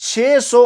600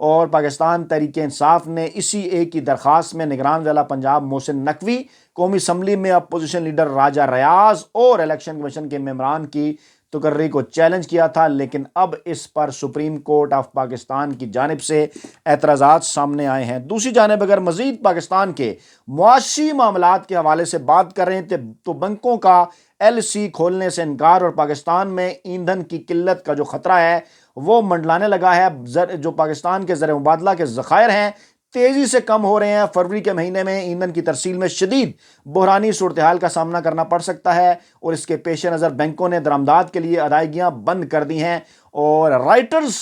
اور پاکستان تحریک انصاف نے اسی ایک کی درخواست میں نگران ضلع پنجاب محسن نقوی، قومی اسمبلی میں اپوزیشن لیڈر راجہ ریاض اور الیکشن کمیشن کے ممبران کی تقرری کو چیلنج کیا تھا، لیکن اب اس پر سپریم کورٹ آف پاکستان کی جانب سے اعتراضات سامنے آئے ہیں۔ دوسری جانب اگر مزید پاکستان کے معاشی معاملات کے حوالے سے بات کریں تو بینکوں کا LC کھولنے سے انکار اور پاکستان میں ایندھن کی قلت کا جو خطرہ ہے وہ منڈلانے لگا ہے۔ جو پاکستان کے زر مبادلہ کے ذخائر ہیں تیزی سے کم ہو رہے ہیں۔ فروری کے مہینے میں ایندھن کی ترسیل میں شدید بحرانی صورتحال کا سامنا کرنا پڑ سکتا ہے، اور اس کے پیش نظر بینکوں نے درآمدات کے لیے ادائیگیاں بند کر دی ہیں، اور رائٹرز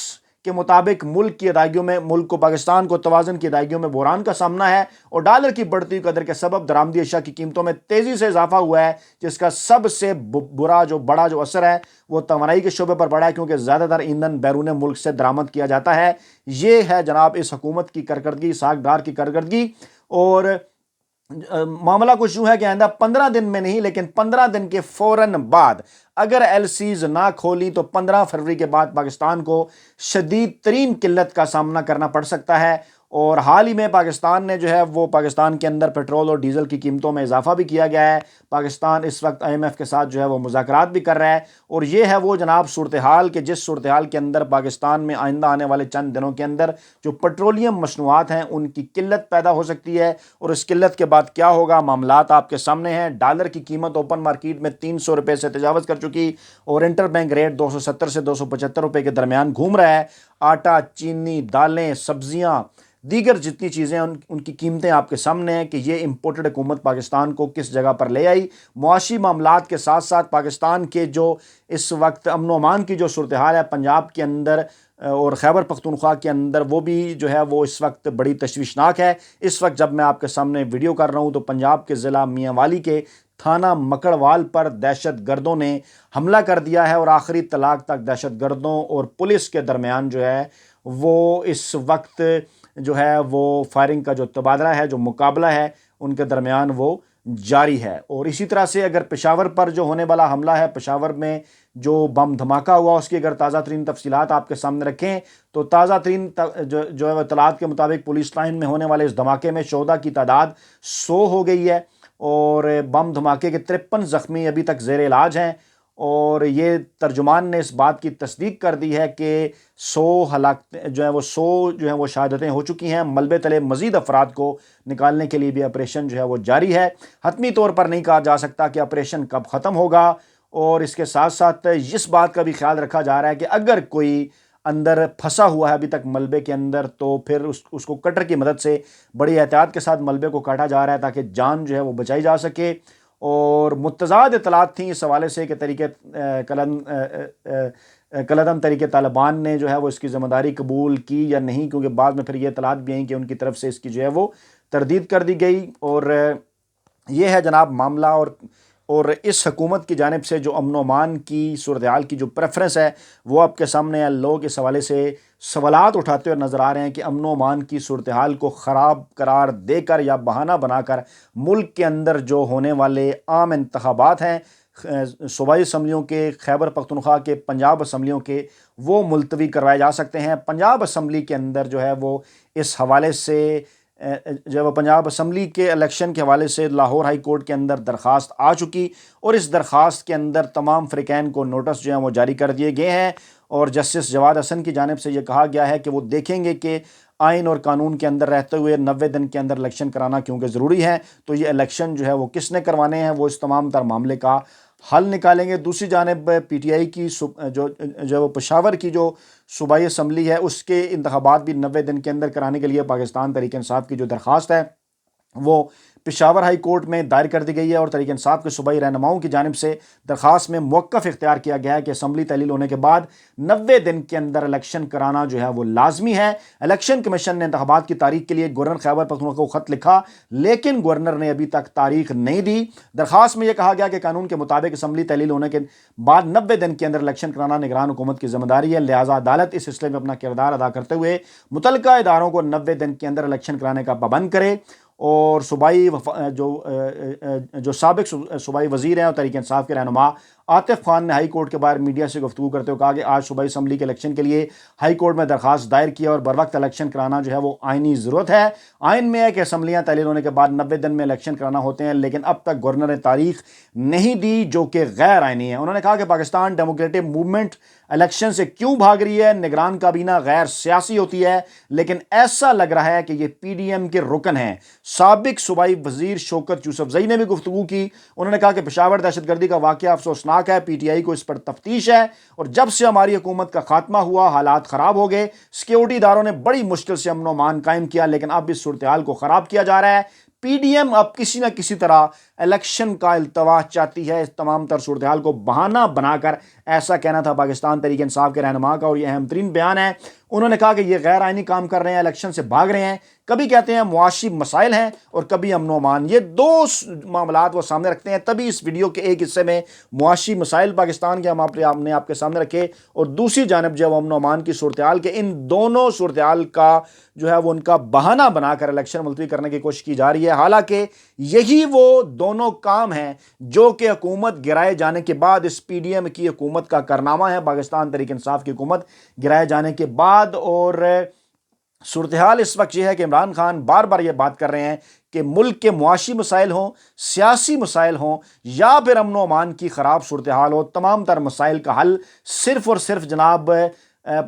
کے مطابق ملک کو پاکستان کو توازن کی ادائیگیوں میں بحران کا سامنا ہے، اور ڈالر کی بڑھتی قدر کے سبب درآمدی اشیاء کی قیمتوں میں تیزی سے اضافہ ہوا ہے، جس کا سب سے بڑا جو اثر ہے وہ توانائی کے شعبے پر پڑا ہے، کیونکہ زیادہ تر ایندھن بیرون ملک سے درآمد کیا جاتا ہے۔ یہ ہے جناب اس حکومت کی کارکردگی، ساکھ ڈار کی کارکردگی۔ اور معاملہ کچھ یوں ہے کہ آئندہ 15 دن میں نہیں لیکن 15 دن کے فوراً بعد اگر LCs نہ کھولی تو 15 فروری کے بعد پاکستان کو شدید ترین قلت کا سامنا کرنا پڑ سکتا ہے۔ اور حال ہی میں پاکستان نے وہ پاکستان کے اندر پیٹرول اور ڈیزل کی قیمتوں میں اضافہ بھی کیا گیا ہے۔ پاکستان اس وقت IMF کے ساتھ وہ مذاکرات بھی کر رہا ہے، اور یہ ہے وہ جناب صورتحال کہ جس صورتحال کے اندر پاکستان میں آئندہ آنے والے چند دنوں کے اندر جو پیٹرولیم مصنوعات ہیں ان کی قلت پیدا ہو سکتی ہے، اور اس قلت کے بعد کیا ہوگا معاملات آپ کے سامنے ہیں۔ ڈالر کی قیمت اوپن مارکیٹ میں 300 روپے سے تجاوز کر چکی، اور انٹر بینک ریٹ 270 سے 275 روپے کے درمیان گھوم رہا ہے۔ آٹا، چینی، دالیں، سبزیاں، دیگر جتنی چیزیں ان کی قیمتیں آپ کے سامنے ہیں کہ یہ امپورٹڈ حکومت پاکستان کو کس جگہ پر لے آئی۔ معاشی معاملات کے ساتھ ساتھ پاکستان کے جو اس وقت امن و امان کی جو صورتحال ہے پنجاب کے اندر اور خیبر پختونخوا کے اندر، وہ بھی وہ اس وقت بڑی تشویشناک ہے۔ اس وقت جب میں آپ کے سامنے ویڈیو کر رہا ہوں تو پنجاب کے ضلع میاں والی کے تھانہ مکڑوال پر دہشت گردوں نے حملہ کر دیا ہے، اور آخری طلاق تک دہشت گردوں اور پولیس کے درمیان وہ اس وقت وہ فائرنگ کا جو تبادلہ ہے، جو مقابلہ ہے ان کے درمیان وہ جاری ہے۔ اور اسی طرح سے اگر پشاور پر جو ہونے والا حملہ ہے، پشاور میں جو بم دھماکہ ہوا، اس کی اگر تازہ ترین تفصیلات آپ کے سامنے رکھیں تو تازہ ترین اطلاعات کے مطابق پولیس لائن میں ہونے والے اس دھماکے میں شہداء کی تعداد 100 ہو گئی ہے، اور بم دھماکے کے 53 زخمی ابھی تک زیر علاج ہیں۔ اور یہ ترجمان نے اس بات کی تصدیق کر دی ہے کہ 100 وہ شہادتیں ہو چکی ہیں۔ ملبے تلے مزید افراد کو نکالنے کے لیے بھی آپریشن وہ جاری ہے۔ حتمی طور پر نہیں کہا جا سکتا کہ آپریشن کب ختم ہوگا، اور اس کے ساتھ ساتھ اس بات کا بھی خیال رکھا جا رہا ہے کہ اگر کوئی اندر پھنسا ہوا ہے ابھی تک ملبے کے اندر تو پھر اس کو کٹر کی مدد سے بڑی احتیاط کے ساتھ ملبے کو کاٹا جا رہا ہے تاکہ جان وہ بچائی جا سکے۔ اور متضاد اطلاعات تھیں اس حوالے سے کہ قلعدم طریقے طالبان نے وہ اس کی ذمہ داری قبول کی یا نہیں، کیونکہ بعد میں پھر یہ اطلاعات بھی آئیں کہ ان کی طرف سے اس کی وہ تردید کر دی گئی۔ اور یہ ہے جناب معاملہ، اور اس حکومت کی جانب سے جو امن و امان کی صورتحال کی جو پریفرنس ہے وہ آپ کے سامنے ہے۔ لوگ اس حوالے سے سوالات اٹھاتے ہوئے نظر آ رہے ہیں کہ امن و امان کی صورتحال کو خراب قرار دے کر یا بہانہ بنا کر ملک کے اندر جو ہونے والے عام انتخابات ہیں، صوبائی اسمبلیوں کے، خیبر پختونخوا کے، پنجاب اسمبلیوں کے، وہ ملتوی کروائے جا سکتے ہیں۔ پنجاب اسمبلی کے اندر وہ اس حوالے سے پنجاب اسمبلی کے الیکشن کے حوالے سے لاہور ہائی کورٹ کے اندر درخواست آ چکی، اور اس درخواست کے اندر تمام فریقین کو نوٹس وہ جاری کر دیے گئے ہیں، اور جسٹس جواد حسن کی جانب سے یہ کہا گیا ہے کہ وہ دیکھیں گے کہ آئین اور قانون کے اندر رہتے ہوئے 90 دن کے اندر الیکشن کرانا کیونکہ ضروری ہے، تو یہ الیکشن وہ کس نے کروانے ہیں، وہ اس تمام تر معاملے کا حل نکالیں گے۔ دوسری جانب PTI کی جو پشاور کی جو صوبائی اسمبلی ہے اس کے انتخابات بھی 90 دن کے اندر کرانے کے لیے پاکستان تحریک انصاف کی جو درخواست ہے وہ پشاور ہائی کورٹ میں دائر کر دی گئی ہے، اور تحریک انصاف کے صوبائی رہنماؤں کی جانب سے درخواست میں موقف اختیار کیا گیا ہے کہ اسمبلی تحلیل ہونے کے بعد 90 دن کے اندر الیکشن کرانا وہ لازمی ہے۔ الیکشن کمیشن نے انتخابات کی تاریخ کے لیے گورنر خیبر پختونخوا کو خط لکھا، لیکن گورنر نے ابھی تک تاریخ نہیں دی۔ درخواست میں یہ کہا گیا کہ قانون کے مطابق اسمبلی تحلیل ہونے کے بعد 90 دن کے اندر الیکشن کرانا نگران حکومت کی ذمہ داری ہے، لہٰذا عدالت اس سلسلے میں اپنا کردار ادا کرتے ہوئے متعلقہ اداروں کو 90 دن کے اندر الیکشن کرانے کا پابند کرے۔ اور صوبائی جو سابق صوبائی وزیر ہیں اور تحریک انصاف کے رہنما عاطف خان نے ہائی کورٹ کے باہر میڈیا سے گفتگو کرتے ہوئے کہا کہ آج صوبائی اسمبلی کے الیکشن کے لیے ہائی کورٹ میں درخواست دائر کیا اور بروقت الیکشن کرانا جو ہے وہ آئینی ضرورت ہے۔ آئین میں ہے کہ اسمبلیاں تحلیل ہونے کے بعد 90 دن میں الیکشن کرانا ہوتے ہیں، لیکن اب تک گورنر نے تاریخ نہیں دی جو کہ غیر آئینی ہے۔ انہوں نے کہا کہ پاکستان ڈیموکریٹک موومنٹ الیکشن سے کیوں بھاگ رہی ہے؟ نگران کابینہ غیر سیاسی ہوتی ہے، لیکن ایسا لگ رہا ہے کہ یہ پی ڈی ایم کے رکن ہیں۔ سابق صوبائی وزیر شوکت یوسف زئی نے بھی گفتگو کی۔ انہوں نے کہا کہ پشاور دہشت گردی کا واقعہ افسوسناک ہے، پی ٹی آئی کو اس پر تفتیش ہے، اور جب سے ہماری حکومت کا خاتمہ ہوا حالات خراب ہو گئے۔ سیکیورٹی اداروں نے بڑی مشکل سے امن و امان قائم کیا، لیکن اب اس صورتحال کو خراب کیا جا رہا ہے۔ پی ڈی ایم اب کسی نہ کسی طرح الیکشن کا التوا چاہتی ہے۔ اس تمام تر صورتحال کو بہانہ بنا کر، ایسا کہنا تھا پاکستان تحریک انصاف کے رہنما کا، اور یہ اہم ترین بیان ہے۔ انہوں نے کہا کہ یہ غیر آئینی کام کر رہے ہیں، الیکشن سے بھاگ رہے ہیں، کبھی کہتے ہیں معاشی مسائل ہیں اور کبھی امن و امان۔ یہ دو معاملات وہ سامنے رکھتے ہیں، تبھی اس ویڈیو کے ایک حصے میں معاشی مسائل پاکستان کے ہم نے آپ کے سامنے رکھے، اور دوسری جانب جو ہے وہ امن و امان کی صورتحال کے، ان دونوں صورتحال کا جو ہے وہ ان کا بہانہ بنا کر الیکشن ملتوی کرنے کی کوشش کی جا رہی ہے۔ حالانکہ یہی وہ دونوں کام ہیں جو کہ حکومت گرائے جانے کے بعد، اس پی ڈی ایم کی حکومت کا کارنامہ ہے، پاکستان تحریک انصاف کی حکومت گرائے جانے کے بعد۔ اور صورتحال اس وقت یہ ہے کہ عمران خان بار بار یہ بات کر رہے ہیں کہ ملک کے معاشی مسائل ہوں، سیاسی مسائل ہوں، یا پھر امن و امان کی خراب صورتحال ہو، تمام تر مسائل کا حل صرف اور صرف جناب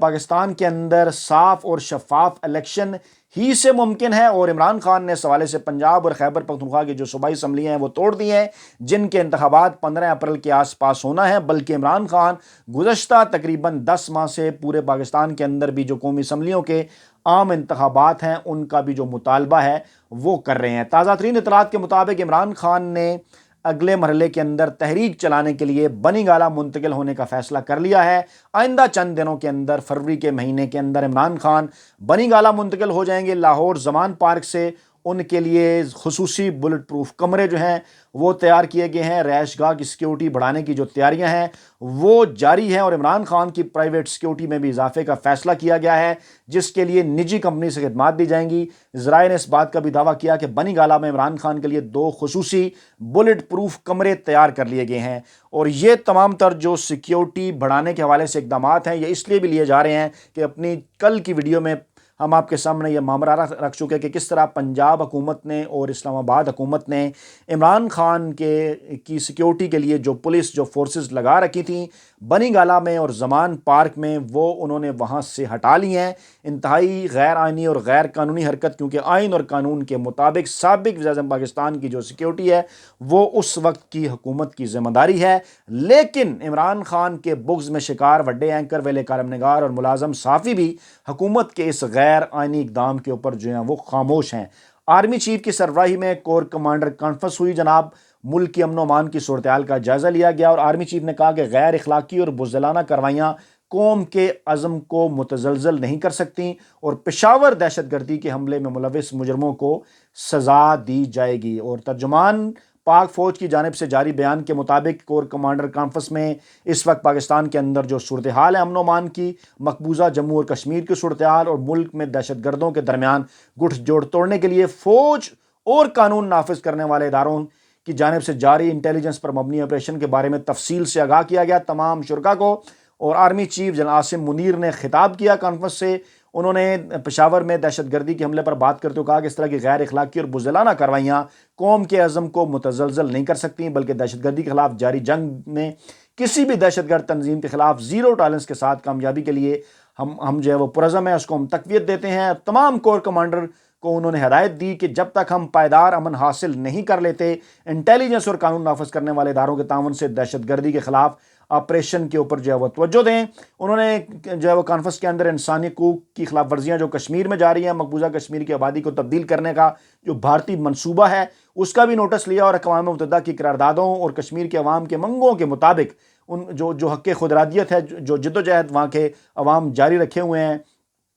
پاکستان کے اندر صاف اور شفاف الیکشن ہی سے ممکن ہے۔ اور عمران خان نے اس حوالے سے پنجاب اور خیبر پختونخوا کی جو صوبائی اسمبلیاں ہیں وہ توڑ دی ہیں، جن کے انتخابات 15 اپریل کے آس پاس ہونا ہے۔ بلکہ عمران خان گزشتہ تقریباً 10 ماہ سے پورے پاکستان کے اندر بھی جو قومی اسمبلیوں کے عام انتخابات ہیں ان کا بھی جو مطالبہ ہے وہ کر رہے ہیں۔ تازہ ترین اطلاعات کے مطابق عمران خان نے اگلے مرحلے کے اندر تحریک چلانے کے لیے بنی گالہ منتقل ہونے کا فیصلہ کر لیا ہے۔ آئندہ چند دنوں کے اندر، فروری کے مہینے کے اندر، عمران خان بنی گالہ منتقل ہو جائیں گے۔ لاہور زمان پارک سے ان کے لیے خصوصی بلٹ پروف کمرے جو ہیں وہ تیار کیے گئے ہیں۔ رہائش گاہ کی سیکیورٹی بڑھانے کی جو تیاریاں ہیں وہ جاری ہیں، اور عمران خان کی پرائیویٹ سیکیورٹی میں بھی اضافے کا فیصلہ کیا گیا ہے، جس کے لیے نجی کمپنی سے خدمات دی جائیں گی۔ ذرائع نے اس بات کا بھی دعویٰ کیا کہ بنی گالہ میں عمران خان کے لیے 2 خصوصی بلٹ پروف کمرے تیار کر لیے گئے ہیں، اور یہ تمام تر جو سیکیورٹی بڑھانے کے حوالے سے اقدامات ہیں یہ اس لیے بھی لیے جا رہے ہیں کہ اپنی کل کی ویڈیو میں ہم آپ کے سامنے یہ معاملہ رکھ چکے کہ کس طرح پنجاب حکومت نے اور اسلام آباد حکومت نے عمران خان کی سیکیورٹی کے لیے جو پولیس جو فورسز لگا رکھی تھیں بنی گالہ میں اور زمان پارک میں، وہ انہوں نے وہاں سے ہٹا لی ہیں۔ انتہائی غیر آئینی اور غیر قانونی حرکت، کیونکہ آئین اور قانون کے مطابق سابق وزیر اعظم پاکستان کی جو سیکیورٹی ہے وہ اس وقت کی حکومت کی ذمہ داری ہے۔ لیکن عمران خان کے بغض میں شکار وڈے اینکر، ویلے کالم نگار اور ملازم صحافی بھی حکومت کے اس غیر آئینی اقدام کے اوپر جو ہیں وہ خاموش ہیں۔ آرمی چیف کی سربراہی میں کور کمانڈر کانفرنس ہوئی جناب، ملک کی امن و امان کی صورتحال کا جائزہ لیا گیا، اور آرمی چیف نے کہا کہ غیر اخلاقی اور بزدلانہ کاروائیاں قوم کے عزم کو متزلزل نہیں کر سکتی، اور پشاور دہشت گردی کے حملے میں ملوث مجرموں کو سزا دی جائے گی۔ اور ترجمان پاک فوج کی جانب سے جاری بیان کے مطابق کور کمانڈر کانفرنس میں اس وقت پاکستان کے اندر جو صورتحال ہے امن و امان کی، مقبوضہ جموں اور کشمیر کی صورتحال، اور ملک میں دہشت گردوں کے درمیان گٹھ جوڑ توڑنے کے لیے فوج اور قانون نافذ کرنے والے اداروں کی جانب سے جاری انٹیلیجنس پر مبنی آپریشن کے بارے میں تفصیل سے آگاہ کیا گیا تمام شرکاء کو۔ اور army chief general Asim Munir نے خطاب کیا کانفرنس سے۔ انہوں نے پشاور میں دہشت گردی کے حملے پر بات کرتے ہوئے کہا کہ اس طرح کی غیر اخلاقی اور بزدلانہ کاروائیاں قوم کے عزم کو متزلزل نہیں کر سکتی، بلکہ دہشت گردی کے خلاف جاری جنگ میں کسی بھی دہشت گرد تنظیم کے خلاف زیرو ٹالرنس کے ساتھ کامیابی کے لیے ہم جو ہے وہ پرعزم ہیں، اس کو ہم تقویت دیتے ہیں۔ تمام کور کمانڈر کو انہوں نے ہدایت دی کہ جب تک ہم پائیدار امن حاصل نہیں کر لیتے، انٹیلیجنس اور قانون نافذ کرنے والے اداروں کے تعاون سے دہشت گردی کے خلاف آپریشن کے اوپر جو ہے وہ توجہ دیں۔ انہوں نے جو ہے وہ کانفرنس کے اندر انسانی حقوق کی خلاف ورزیاں جو کشمیر میں جاری ہیں، مقبوضہ کشمیر کی آبادی کو تبدیل کرنے کا جو بھارتی منصوبہ ہے اس کا بھی نوٹس لیا، اور اقوام متحدہ کی قراردادوں اور کشمیر کے عوام کے منگوں کے مطابق ان جو حق خود ارادیت ہے، جو جدوجہد وہاں کے عوام جاری رکھے ہوئے ہیں،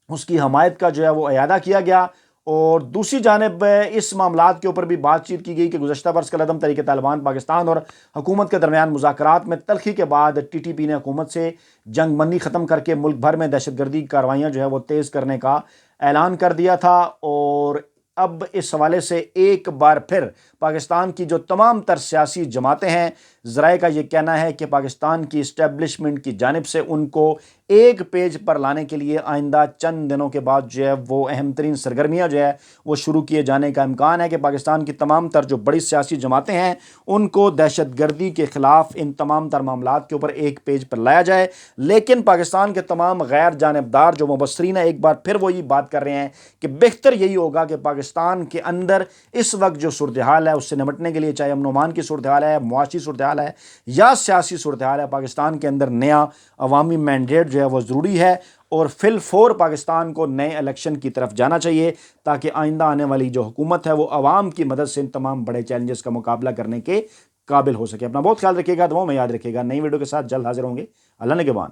اس کی حمایت کا جو ہے وہ اعادہ کیا گیا۔ اور دوسری جانب اس معاملات کے اوپر بھی بات چیت کی گئی کہ گزشتہ برس کا قدم تحریک طالبان پاکستان اور حکومت کے درمیان مذاکرات میں تلخی کے بعد ٹی ٹی پی نے حکومت سے جنگ بندی ختم کر کے ملک بھر میں دہشت گردی کاروائیاں جو ہے وہ تیز کرنے کا اعلان کر دیا تھا، اور اب اس حوالے سے ایک بار پھر پاکستان کی جو تمام تر سیاسی جماعتیں ہیں، ذرائع کا یہ کہنا ہے کہ پاکستان کی اسٹیبلشمنٹ کی جانب سے ان کو ایک پیج پر لانے کے لیے آئندہ چند دنوں کے بعد جو ہے وہ اہم ترین سرگرمیاں جو ہے وہ شروع کیے جانے کا امکان ہے کہ پاکستان کی تمام تر جو بڑی سیاسی جماعتیں ہیں ان کو دہشت گردی کے خلاف ان تمام تر معاملات کے اوپر ایک پیج پر لایا جائے۔ لیکن پاکستان کے تمام غیر جانبدار جو مبصرین ہیں ایک بار پھر وہی بات کر رہے ہیں کہ بہتر یہی ہوگا کہ پاکستان کے اندر اس وقت جو صورتحال ہے اس سے نمٹنے کے لیے، چاہے امن و امان کی صورتحال ہے، معاشی صورتحال ہے یا سیاسی صورتحال ہے، پاکستان کے اندر نیا عوامی مینڈیٹ جو ہے وہ ضروری ہے اور فی الفور پاکستان کو نئے الیکشن کی طرف جانا چاہیے تاکہ آئندہ آنے والی جو حکومت ہے وہ عوام کی مدد سے ان تمام بڑے چیلنجز کا مقابلہ کرنے کے قابل ہو سکے۔ اپنا بہت خیال رکھیے گا، دعاؤں میں یاد رکھیے گا۔ نئی ویڈیو کے ساتھ جلد حاضر ہوں گے۔ اللہ نگہبان۔